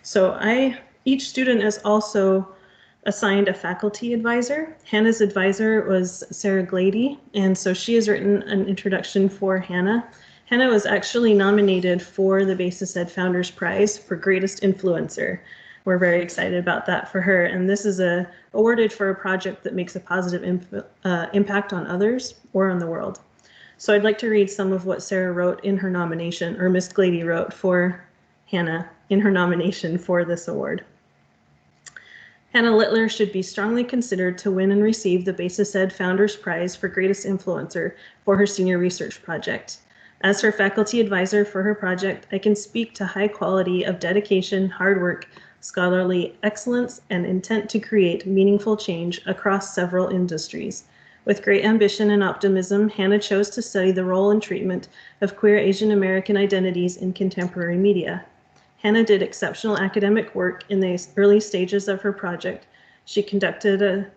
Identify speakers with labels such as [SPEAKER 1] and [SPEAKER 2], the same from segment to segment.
[SPEAKER 1] So each student is also assigned a faculty advisor. Hannah's advisor was Sarah Glady, and so she has written an introduction for Hannah. Hannah was actually nominated for the Basis Ed Founders Prize for Greatest Influencer. We're very excited about that for her, and this is awarded for a project that makes a positive impact on others or on the world. So I'd like to read some of what Sarah wrote in her nomination, or Miss Glady wrote for Hannah in her nomination for this award. Hannah Littler should be strongly considered to win and receive the Basis Ed Founders Prize for Greatest Influencer for her senior research project. As her faculty advisor for her project, I can speak to high quality of dedication, hard work, scholarly excellence, and intent to create meaningful change across several industries. With great ambition and optimism, Hannah chose to study the role and treatment of queer Asian American identities in contemporary media. Hannah did exceptional academic work in the early stages of her project. She conducted a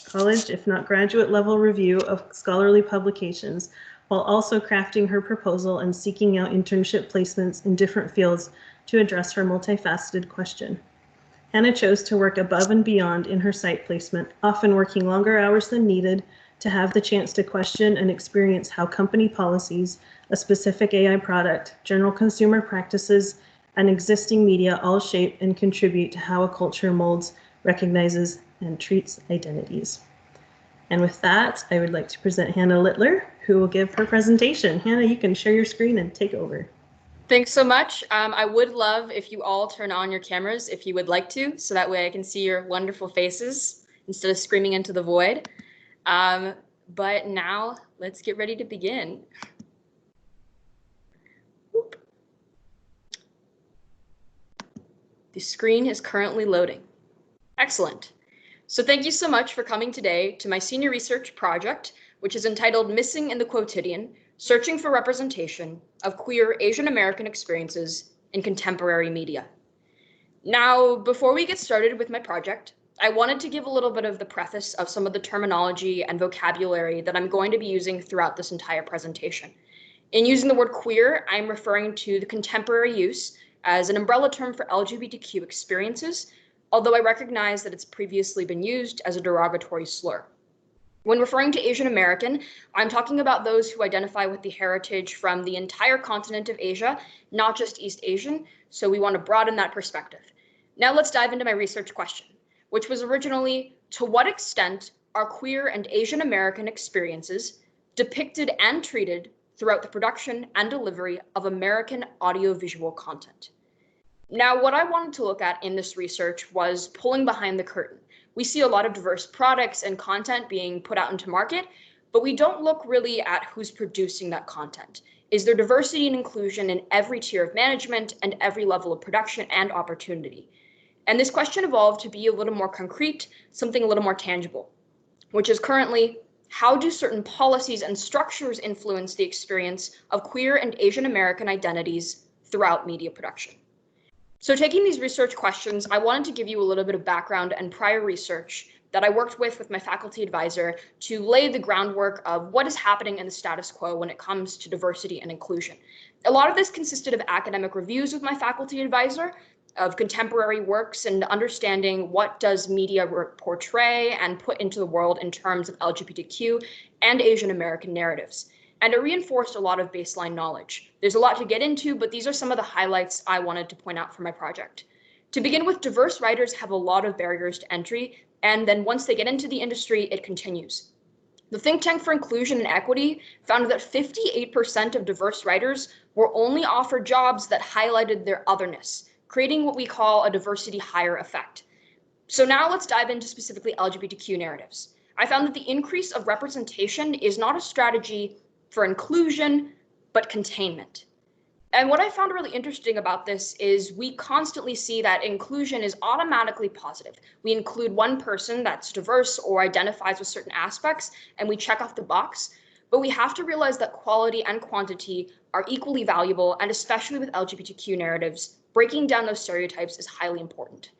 [SPEAKER 1] college, if not graduate level review of scholarly publications, while also crafting her proposal and seeking out internship placements in different fields to address her multifaceted question. Hannah chose to work above and beyond in her site placement, often working longer hours than needed to have the chance to question and experience how company policies, a specific AI product, general consumer practices, and existing media all shape and contribute to how a culture molds, recognizes, and treats identities. And with that, I would like to present Hannah Littler, who will give her presentation. Hannah, you can share your screen and take over.
[SPEAKER 2] Thanks so much. I would love if you all turn on your cameras if you would like to, so that way I can see your wonderful faces instead of screaming into the void. But now let's get ready to begin. The screen is currently loading. Excellent. So thank you so much for coming today to my senior research project, which is entitled Missing in the Quotidian, Searching for Representation of Queer Asian American Experiences in Contemporary Media. Now, before we get started with my project, I wanted to give a little bit of the preface of some of the terminology and vocabulary that I'm going to be using throughout this entire presentation. In using the word queer, I'm referring to the contemporary use as an umbrella term for LGBTQ experiences, although I recognize that it's previously been used as a derogatory slur. When referring to Asian American, I'm talking about those who identify with the heritage from the entire continent of Asia, not just East Asian, so we want to broaden that perspective. Now let's dive into my research question, which was originally, to what extent are queer and Asian American experiences depicted and treated throughout the production and delivery of American audiovisual content? Now, what I wanted to look at in this research was pulling behind the curtain. We see a lot of diverse products and content being put out into market, but we don't look really at who's producing that content. Is there diversity and inclusion in every tier of management and every level of production and opportunity? And this question evolved to be a little more concrete, something a little more tangible, which is currently, how do certain policies and structures influence the experience of queer and Asian American identities throughout media production? So taking these research questions, I wanted to give you a little bit of background and prior research that I worked with my faculty advisor to lay the groundwork of what is happening in the status quo when it comes to diversity and inclusion. A lot of this consisted of academic reviews with my faculty advisor, of contemporary works and understanding what does media portray and put into the world in terms of LGBTQ and Asian American narratives. And it reinforced a lot of baseline knowledge. There's a lot to get into, but these are some of the highlights I wanted to point out for my project. To begin with, diverse writers have a lot of barriers to entry, and then once they get into the industry, it continues. The Think Tank for Inclusion and Equity found that 58% of diverse writers were only offered jobs that highlighted their otherness, creating what we call a diversity hire effect. So now let's dive into specifically LGBTQ narratives. I found that the increase of representation is not a strategy for inclusion, but containment. And what I found really interesting about this is we constantly see that inclusion is automatically positive. We include one person that's diverse or identifies with certain aspects, and we check off the box. But we have to realize that quality and quantity are equally valuable, and especially with LGBTQ narratives, breaking down those stereotypes is highly important.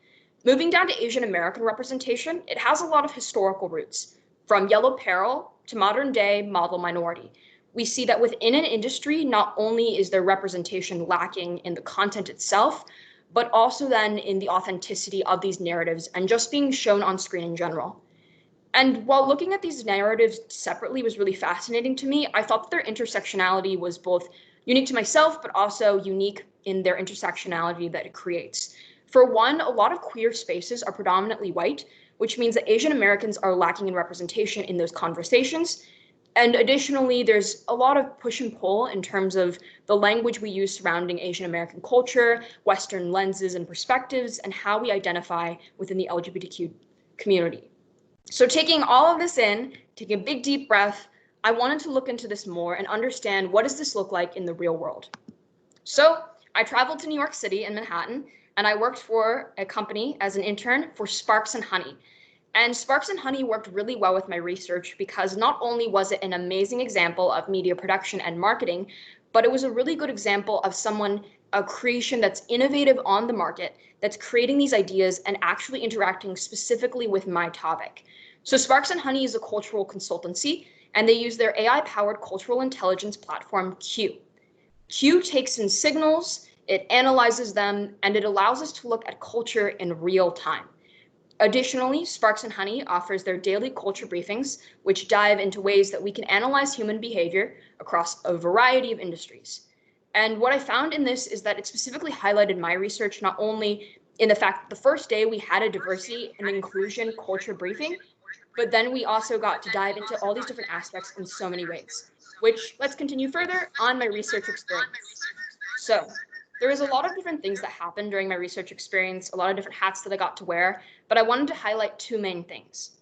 [SPEAKER 2] Moving down to Asian American representation, it has a lot of historical roots, from Yellow Peril to modern day model minority. We see that within an industry, not only is there representation lacking in the content itself, but also then in the authenticity of these narratives and just being shown on screen in general. And while looking at these narratives separately was really fascinating to me, I thought that their intersectionality was both unique to myself, but also unique in their intersectionality that it creates. For one, a lot of queer spaces are predominantly white, which means that Asian Americans are lacking in representation in those conversations. And additionally, there's a lot of push and pull in terms of the language we use surrounding Asian American culture, Western lenses and perspectives, and how we identify within the LGBTQ community. So taking all of this in, taking a big deep breath, I wanted to look into this more and understand, what does this look like in the real world? So I traveled to New York City and Manhattan, and I worked for a company as an intern for Sparks and Honey. And Sparks and Honey worked really well with my research because not only was it an amazing example of media production and marketing, but it was a really good example of a creation that's innovative on the market, that's creating these ideas and actually interacting specifically with my topic. So Sparks and Honey is a cultural consultancy, and they use their AI-powered cultural intelligence platform, Q. Q takes in signals, it analyzes them, and it allows us to look at culture in real time. Additionally, Sparks and Honey offers their daily culture briefings, which dive into ways that we can analyze human behavior across a variety of industries. And what I found in this is that it specifically highlighted my research, not only in the fact that the first day we had a diversity and inclusion culture briefing, but then we also got to dive into all these different aspects in so many ways, which let's continue further on my research experience. So there was a lot of different things that happened during my research experience, a lot of different hats that I got to wear, but I wanted to highlight two main things.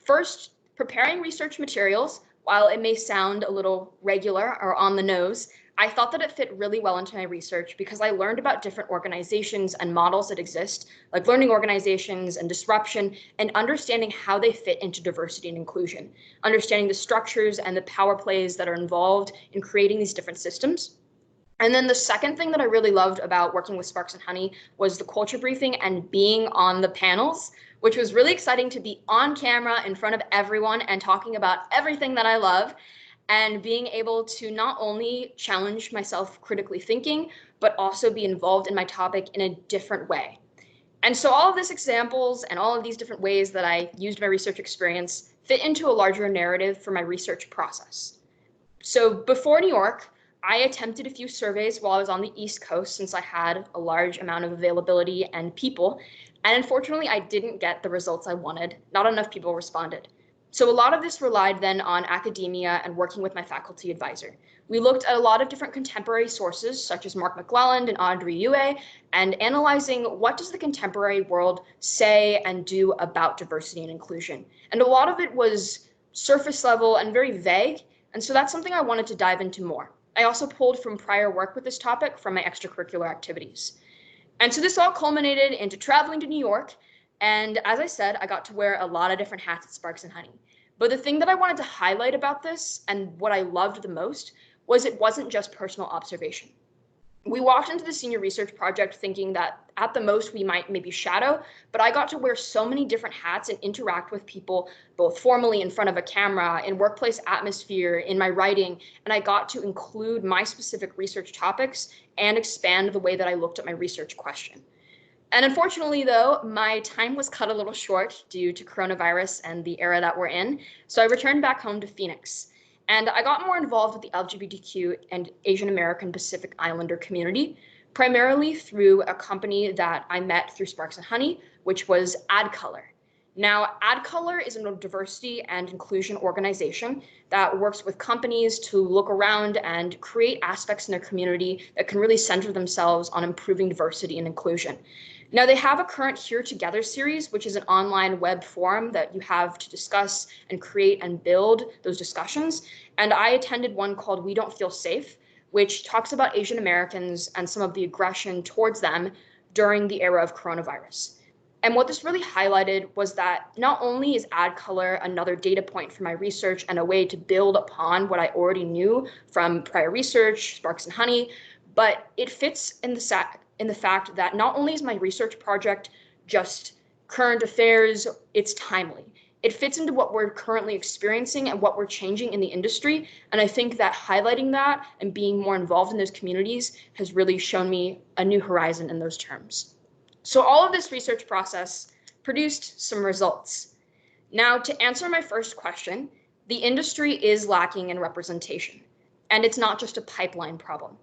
[SPEAKER 2] First, preparing research materials, while it may sound a little regular or on the nose, I thought that it fit really well into my research because I learned about different organizations and models that exist, like learning organizations and disruption, and understanding how they fit into diversity and inclusion, understanding the structures and the power plays that are involved in creating these different systems. And then the second thing that I really loved about working with Sparks and Honey was the culture briefing and being on the panels, which was really exciting to be on camera in front of everyone and talking about everything that I love, and being able to not only challenge myself critically thinking, but also be involved in my topic in a different way. And so all of these examples and all of these different ways that I used my research experience fit into a larger narrative for my research process. So before New York, I attempted a few surveys while I was on the East Coast since I had a large amount of availability and people. And unfortunately, I didn't get the results I wanted. Not enough people responded. So a lot of this relied then on academia and working with my faculty advisor. We looked at a lot of different contemporary sources, such as Mark McClelland and Audrey Yue, and analyzing what does the contemporary world say and do about diversity and inclusion. And a lot of it was surface level and very vague. And so that's something I wanted to dive into more. I also pulled from prior work with this topic from my extracurricular activities. And so this all culminated into traveling to New York. And as I said, I got to wear a lot of different hats at Sparks and Honey. But the thing that I wanted to highlight about this and what I loved the most was it wasn't just personal observation. We walked into the senior research project thinking that at the most we might maybe shadow, but I got to wear so many different hats and interact with people both formally in front of a camera, in workplace atmosphere, in my writing, and I got to include my specific research topics and expand the way that I looked at my research question. And unfortunately, though, my time was cut a little short due to coronavirus and the era that we're in, so I returned back home to Phoenix. And I got more involved with the LGBTQ and Asian American Pacific Islander community, primarily through a company that I met through Sparks and Honey, which was AdColor. Now, AdColor is a diversity and inclusion organization that works with companies to look around and create aspects in their community that can really center themselves on improving diversity and inclusion. Now, they have a current Here Together series, which is an online web forum that you have to discuss and create and build those discussions. And I attended one called We Don't Feel Safe, which talks about Asian Americans and some of the aggression towards them during the era of coronavirus. And what this really highlighted was that not only is AdColor another data point for my research and a way to build upon what I already knew from prior research, Sparks and Honey, but it fits in the fact that not only is my research project just current affairs, it's timely. It fits into what we're currently experiencing and what we're changing in the industry. And I think that highlighting that and being more involved in those communities has really shown me a new horizon in those terms. So all of this research process produced some results. Now, to answer my first question, the industry is lacking in representation, and it's not just a pipeline problem.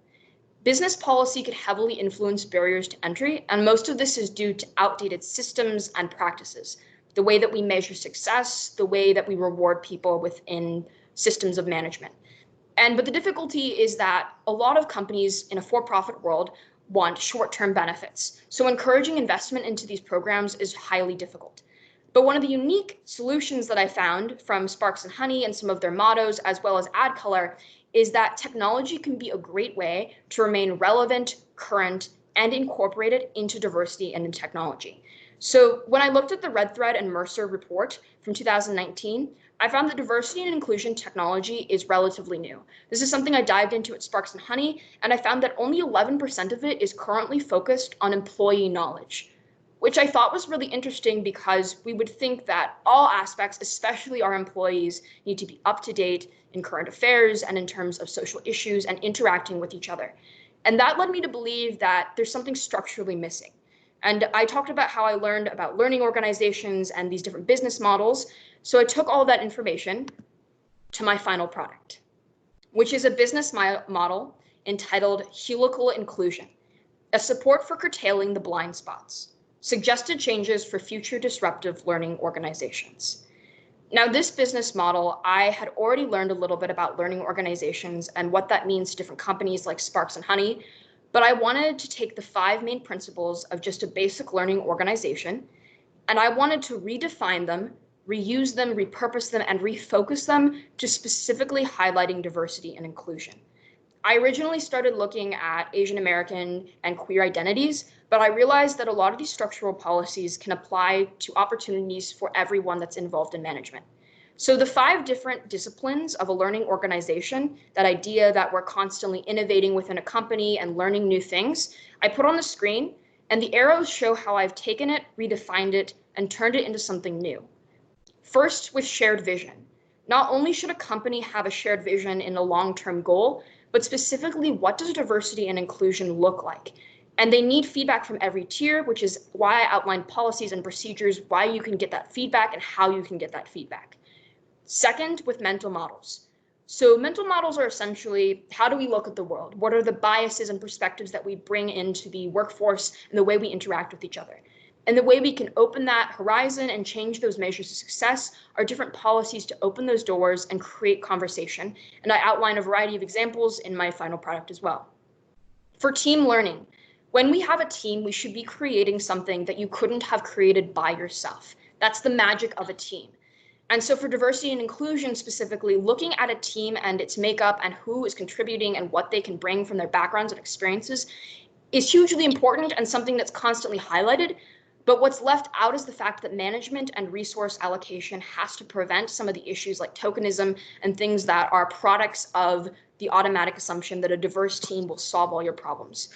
[SPEAKER 2] Business policy could heavily influence barriers to entry, and most of this is due to outdated systems and practices, the way that we measure success, the way that we reward people within systems of management. But the difficulty is that a lot of companies in a for-profit world want short-term benefits. So encouraging investment into these programs is highly difficult. But one of the unique solutions that I found from Sparks and Honey and some of their mottos, as well as Ad Color, is that technology can be a great way to remain relevant, current, and incorporated into diversity and in technology. So when I looked at the Red Thread and Mercer report from 2019, I found that diversity and inclusion technology is relatively new. This is something I dived into at Sparks and Honey, and I found that only 11% of it is currently focused on employee knowledge, which I thought was really interesting because we would think that all aspects, especially our employees, need to be up to date in current affairs and in terms of social issues and interacting with each other. And that led me to believe that there's something structurally missing. And I talked about how I learned about learning organizations and these different business models. So I took all of that information to my final product, which is a business model entitled Helical Inclusion, a support for curtailing the blind spots, suggested changes for future disruptive learning organizations. Now, this business model, I had already learned a little bit about learning organizations and what that means to different companies like Sparks and Honey, but I wanted to take the 5 main principles of just a basic learning organization, and I wanted to redefine them, reuse them, repurpose them, and refocus them to specifically highlighting diversity and inclusion. I originally started looking at Asian American and queer identities, but I realized that a lot of these structural policies can apply to opportunities for everyone that's involved in management. So the 5 different disciplines of a learning organization, that idea that we're constantly innovating within a company and learning new things, I put on the screen, and the arrows show how I've taken it, redefined it, and turned it into something new. First, with shared vision. Not only should a company have a shared vision in a long-term goal, but specifically, what does diversity and inclusion look like? And they need feedback from every tier, which is why I outlined policies and procedures, why you can get that feedback and how you can get that feedback. Second, with mental models. So mental models are essentially, how do we look at the world? What are the biases and perspectives that we bring into the workforce and the way we interact with each other? And the way we can open that horizon and change those measures of success are different policies to open those doors and create conversation. And I outline a variety of examples in my final product as well. For team learning, when we have a team, we should be creating something that you couldn't have created by yourself. That's the magic of a team. And so for diversity and inclusion specifically, looking at a team and its makeup and who is contributing and what they can bring from their backgrounds and experiences is hugely important and something that's constantly highlighted. But what's left out is the fact that management and resource allocation has to prevent some of the issues like tokenism and things that are products of the automatic assumption that a diverse team will solve all your problems.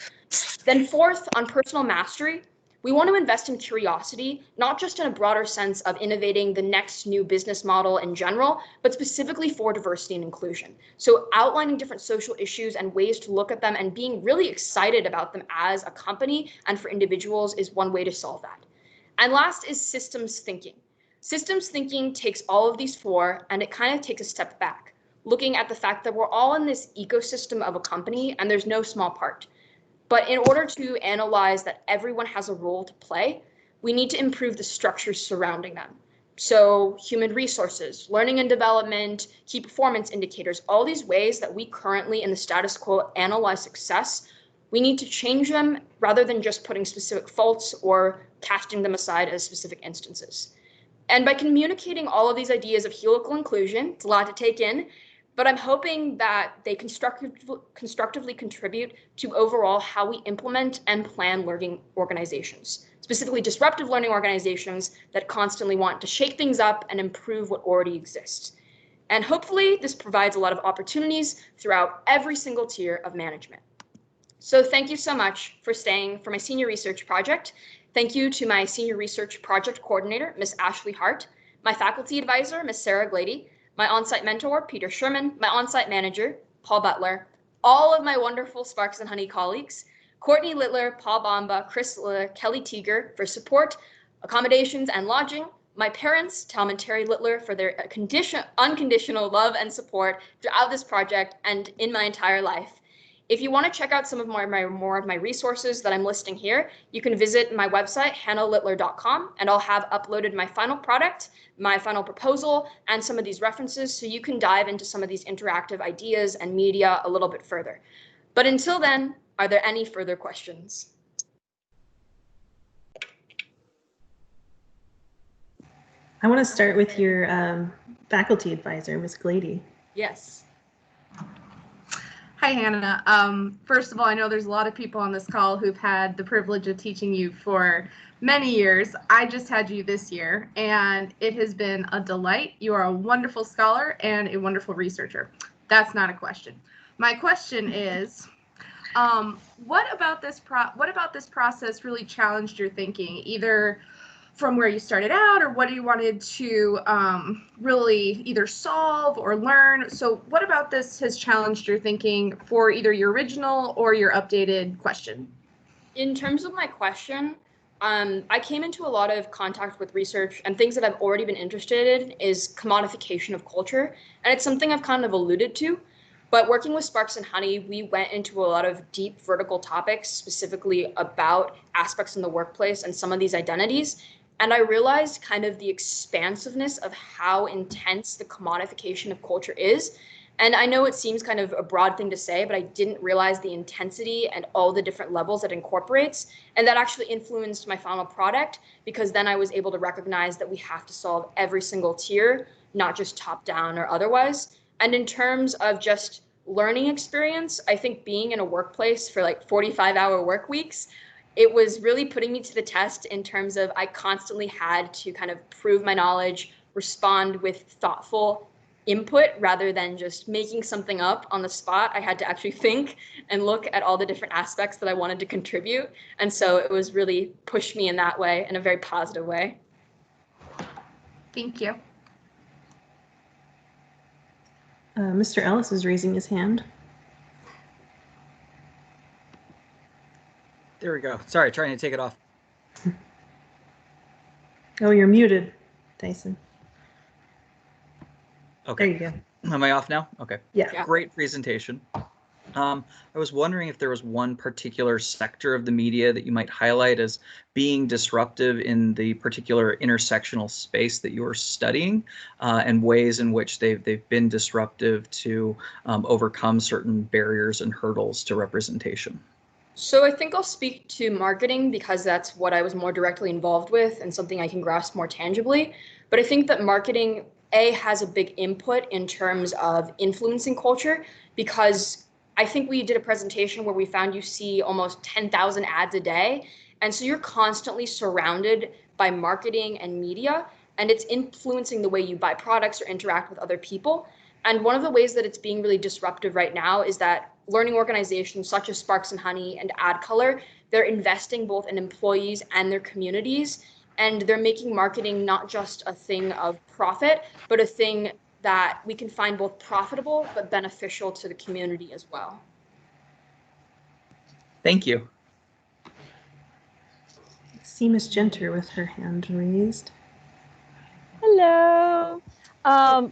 [SPEAKER 2] Then fourth, on personal mastery, we want to invest in curiosity, not just in a broader sense of innovating the next new business model in general, but specifically for diversity and inclusion. So outlining different social issues and ways to look at them and being really excited about them as a company and for individuals is one way to solve that. And last is systems thinking. Systems thinking takes all of these 4 and it kind of takes a step back, looking at the fact that we're all in this ecosystem of a company and there's no small part. But in order to analyze that everyone has a role to play, we need to improve the structures surrounding them. So human resources, learning and development, key performance indicators, all these ways that we currently in the status quo analyze success, we need to change them rather than just putting specific faults or casting them aside as specific instances. And by communicating all of these ideas of helical inclusion, it's a lot to take in, but I'm hoping that they constructively contribute to overall how we implement and plan learning organizations, specifically disruptive learning organizations that constantly want to shake things up and improve what already exists. And hopefully this provides a lot of opportunities throughout every single tier of management. So thank you so much for staying for my senior research project. Thank you to my senior research project coordinator, Ms. Ashley Hart, my faculty advisor, Ms. Sarah Glady, my on-site mentor, Peter Sherman, my on-site manager, Paul Butler, all of my wonderful Sparks and Honey colleagues, Courtney Littler, Paul Bamba, Chris Littler, Kelly Teeger for support, accommodations, and lodging. My parents, Tom and Terry Littler, for their unconditional love and support throughout this project and in my entire life. If you want to check out some of more of my resources that I'm listing here, you can visit my website, hannahlittler.com, and I'll have uploaded my final product, my final proposal, and some of these references so you can dive into some of these interactive ideas and media a little bit further. But until then, are there any further questions?
[SPEAKER 1] I want to start with your faculty advisor, Ms. Glady.
[SPEAKER 2] Yes.
[SPEAKER 3] Hi, Hannah. First of all, I know there's a lot of people on this call who've had the privilege of teaching you for many years. I just had you this year, and it has been a delight. You are a wonderful scholar and a wonderful researcher. That's not a question. My question is, what about this process really challenged your thinking, either from where you started out or what you wanted to really either solve or learn? So what about this has challenged your thinking for either your original or your updated question?
[SPEAKER 2] In terms of my question, I came into a lot of contact with research, and things that I've already been interested in is commodification of culture. And it's something I've kind of alluded to. But working with Sparks and Honey, we went into a lot of deep vertical topics, specifically about aspects in the workplace and some of these identities. And I realized kind of the expansiveness of how intense the commodification of culture is. And I know it seems kind of a broad thing to say, but I didn't realize the intensity and all the different levels it incorporates. And that actually influenced my final product, because then I was able to recognize that we have to solve every single tier, not just top down or otherwise. And in terms of just learning experience, I think being in a workplace for like 45-hour work weeks, it was really putting me to the test in terms of I constantly had to kind of prove my knowledge, respond with thoughtful input rather than just making something up on the spot. I had to actually think and look at all the different aspects that I wanted to contribute. And so it was really pushed me in that way, in a very positive way.
[SPEAKER 3] Thank you.
[SPEAKER 1] Mr. Ellis is raising his hand.
[SPEAKER 4] There we go. Sorry, trying to take it off.
[SPEAKER 1] Oh, you're muted, Tyson.
[SPEAKER 4] Okay.
[SPEAKER 1] There you go.
[SPEAKER 4] Am I off now? Okay.
[SPEAKER 1] Yeah.
[SPEAKER 4] Great presentation. I was wondering if there was one particular sector of the media that you might highlight as being disruptive in the particular intersectional space that you are studying, and ways in which they've been disruptive to overcome certain barriers and hurdles to representation.
[SPEAKER 2] So I think I'll speak to marketing because that's what I was more directly involved with and something I can grasp more tangibly. But I think that marketing, has a big input in terms of influencing culture, because I think we did a presentation where we found you see almost 10,000 ads a day. And so you're constantly surrounded by marketing and media, and it's influencing the way you buy products or interact with other people. And one of the ways that it's being really disruptive right now is that learning organizations such as Sparks and Honey and AdColor, they're investing both in employees and their communities. And they're making marketing not just a thing of profit, but a thing that we can find both profitable but beneficial to the community as well.
[SPEAKER 4] Thank you.
[SPEAKER 1] See Miss Genter with her hand raised.
[SPEAKER 5] Hello.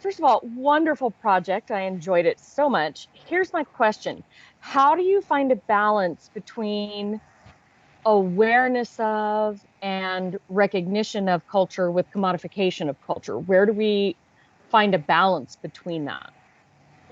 [SPEAKER 5] First of all, wonderful project. I enjoyed it so much. Here's my question. How do you find a balance between awareness of and recognition of culture with commodification of culture? Where do we find a balance between that?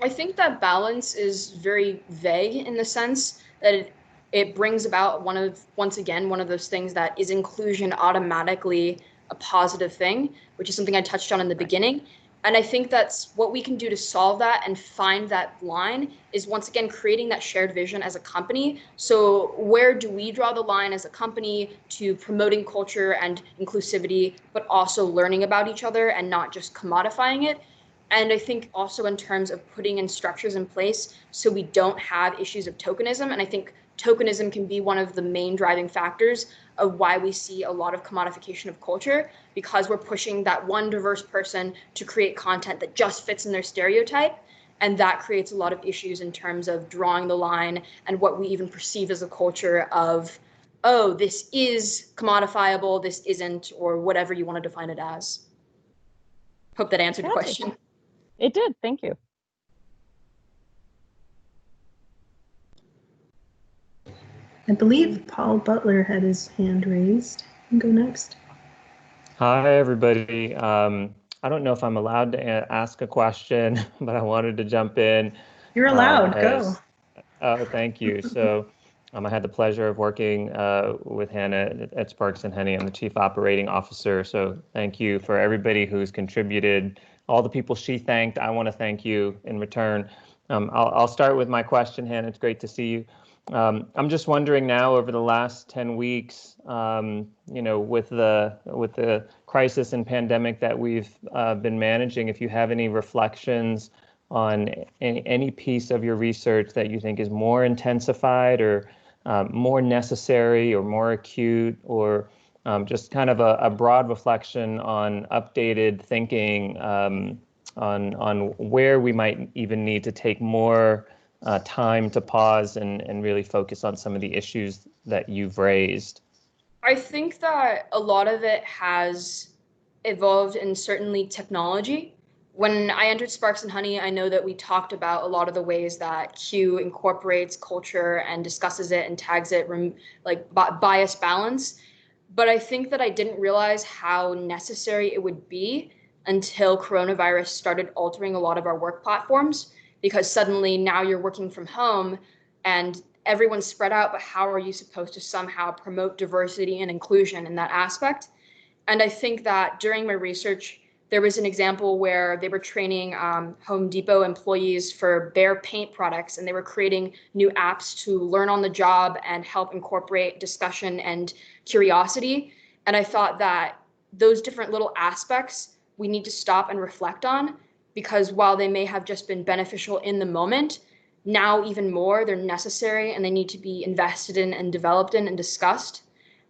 [SPEAKER 2] I think that balance is very vague in the sense that it brings about once again, one of those things that is inclusion automatically a positive thing, which is something I touched on in the beginning. And I think that's what we can do to solve that and find that line is once again creating that shared vision as a company. So where do we draw the line as a company to promoting culture and inclusivity, but also learning about each other and not just commodifying it? And I think also in terms of putting in structures in place so we don't have issues of tokenism. And I think tokenism can be one of the main driving factors of why we see a lot of commodification of culture, because we're pushing that one diverse person to create content that just fits in their stereotype. And that creates a lot of issues in terms of drawing the line and what we even perceive as a culture of, oh, this is commodifiable, this isn't, or whatever you want to define it as. Hope that answered your question.
[SPEAKER 5] It did. Thank you.
[SPEAKER 1] I believe Paul Butler had his hand raised. You can go next.
[SPEAKER 6] Hi, everybody. I don't know if I'm allowed to ask a question, but I wanted to jump in.
[SPEAKER 1] You're allowed. Go.
[SPEAKER 6] Oh, thank you. So I had the pleasure of working with Hannah at Sparks and Honey. I'm the Chief Operating Officer. So thank you for everybody who's contributed. All the people she thanked, I want to thank you in return. I'll start with my question, Hannah. It's great to see you. I'm just wondering now, over the last 10 weeks, with the crisis and pandemic that we've been managing, if you have any reflections on any piece of your research that you think is more intensified or more necessary or more acute, or just kind of a broad reflection on updated thinking on where we might even need to take more time to pause and really focus on some of the issues that you've raised?
[SPEAKER 2] I think that a lot of it has evolved in certainly technology. When I entered Sparks and Honey, I know that we talked about a lot of the ways that Q incorporates culture and discusses it and tags it like bias balance. But I think that I didn't realize how necessary it would be until coronavirus started altering a lot of our work platforms, because suddenly now you're working from home and everyone's spread out, but how are you supposed to somehow promote diversity and inclusion in that aspect? And I think that during my research, there was an example where they were training Home Depot employees for Behr paint products, and they were creating new apps to learn on the job and help incorporate discussion and curiosity. And I thought that those different little aspects we need to stop and reflect on, because while they may have just been beneficial in the moment, now even more they're necessary and they need to be invested in and developed in and discussed.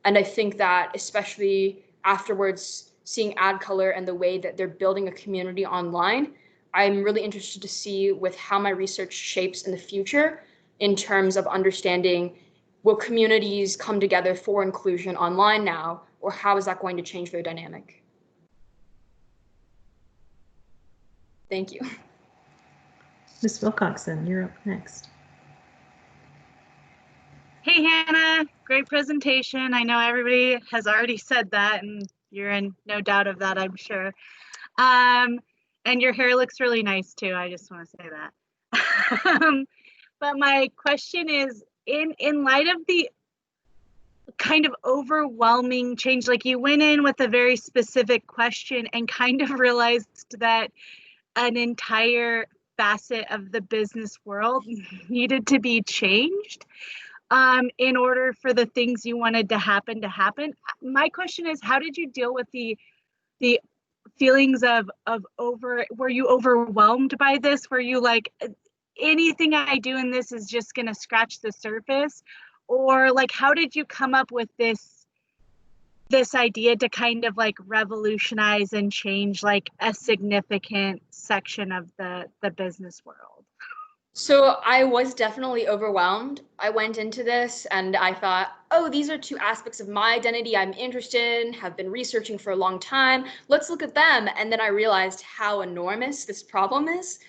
[SPEAKER 2] And I think that especially afterwards, seeing AdColor and the way that they're building a community online, I'm really interested to see with how my research shapes in the future in terms of understanding, will communities come together for inclusion online now, or how is that going to change their dynamic? Thank you.
[SPEAKER 1] Ms. Wilcoxon, you're up next.
[SPEAKER 7] Hey, Hannah, great presentation. I know everybody has already said that, and you're in no doubt of that, I'm sure. And your hair looks really nice too. I just want to say that. But my question is, in light of the kind of overwhelming change, like you went in with a very specific question and kind of realized that an entire facet of the business world needed to be changed in order for the things you wanted to happen. My question is, how did you deal with the feelings of were you overwhelmed by this? Were you like, anything I do in this is just gonna scratch the surface? Or like, how did you come up with this idea to kind of like revolutionize and change like a significant section of the business world?
[SPEAKER 2] So I was definitely overwhelmed. I went into this and I thought, oh, these are two aspects of my identity I'm interested in, have been researching for a long time. Let's look at them. And then I realized how enormous this problem is.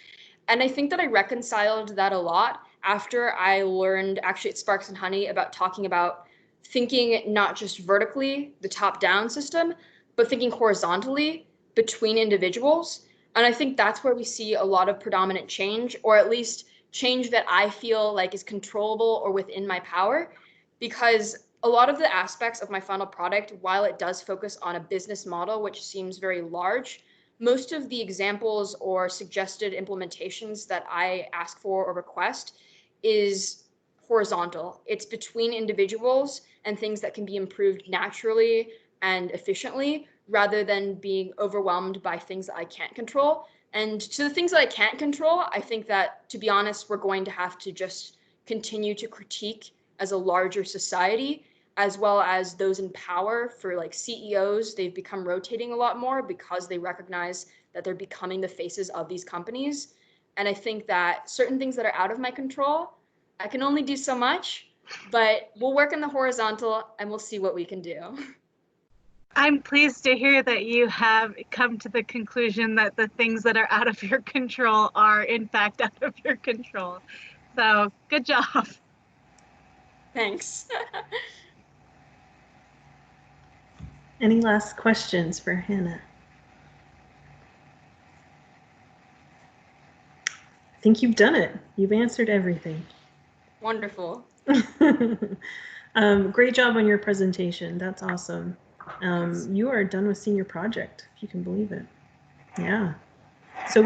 [SPEAKER 2] And I think that I reconciled that a lot after I learned actually at Sparks and Honey about talking about thinking not just vertically, the top-down system, but thinking horizontally between individuals. And I think that's where we see a lot of predominant change, or at least change that I feel like is controllable or within my power, because a lot of the aspects of my final product, while it does focus on a business model, which seems very large, most of the examples or suggested implementations that I ask for or request is horizontal. It's between individuals and things that can be improved naturally and efficiently, rather than being overwhelmed by things that I can't control. And to the things that I can't control, I think that, to be honest, we're going to have to just continue to critique as a larger society, as well as those in power. For like CEOs, they've become rotating a lot more because they recognize that they're becoming the faces of these companies. And I think that certain things that are out of my control, I can only do so much, but we'll work in the horizontal and we'll see what we can do.
[SPEAKER 7] I'm pleased to hear that you have come to the conclusion that the things that are out of your control are in fact out of your control. So good job.
[SPEAKER 2] Thanks.
[SPEAKER 1] Any last questions for Hannah? I think you've done it. You've answered everything.
[SPEAKER 2] Wonderful.
[SPEAKER 1] Great job on your presentation. That's awesome. You are done with senior project, if you can believe it. Yeah. So we